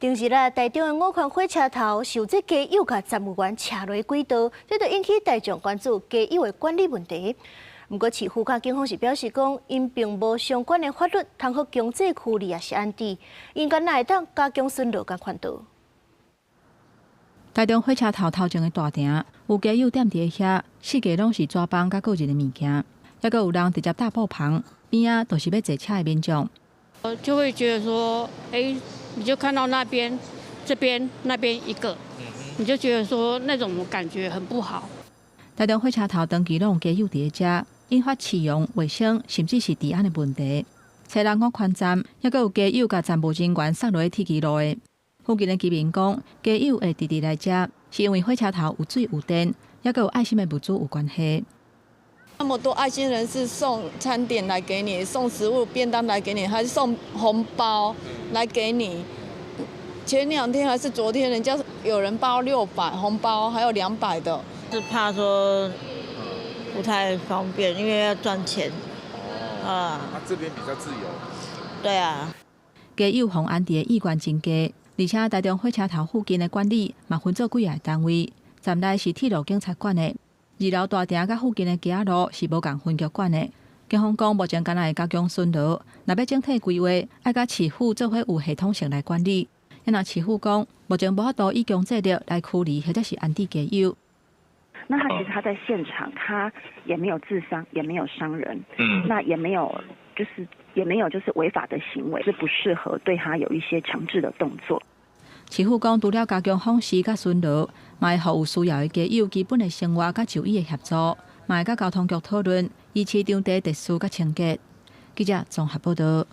近日台中的5款火车头受这加油甲站务员车落轨道，这就引起大众关注加油的管理问题。不过，市府甲警方是表示讲，因并无相关的法律通互强制驱离也是安置，应该哪会当加强巡逻甲看到。台中火车头头前的大厅有加油点伫遐，四界拢是纸板甲个人的物件，还佫有人直接搭布棚边啊，都是要坐车的民众。就会觉得说，你就看到那边、这边、那边一个，你就觉得说那种感觉很不好。台中火车头长期拢有加油伫遮，引发市容、卫生甚至是治安的问题。车人5宽站，还佫有加油甲站务人员塞落铁轨路的。附近的居民讲，加油会直直来遮，是因为火车头有水有电，还佫有爱心的物资有关系。那么多爱心人士送餐点来给你，送食物便当来给你，还是送红包来给你。前2天还是昨天，人家有人包600红包，还有200的。是怕说不太方便，因为要赚钱。这边比较自由。对啊。加油防安治的意愿真低，而且台中火车头附近的管理嘛分做几个单位，站内是铁路警察管的。2楼大厅甲附近的街路是无共分局管的。警方讲，目前敢若会加强巡逻，若要整体规划，爱甲市府做伙有系统性来管理。因若市府讲，目前无法度以强制力来驱离或者是安置加油。那其实他在现场，他也没有自伤，也没有伤人，那也没有就是违法的行为，是不适合对他有一些强制的动作。市府讲，除了加强访视甲巡逻，嘛会互有需要的加油基本的生活甲就医的协助，嘛会甲交通局讨论，以市场地特殊甲清洁。记者综合报道。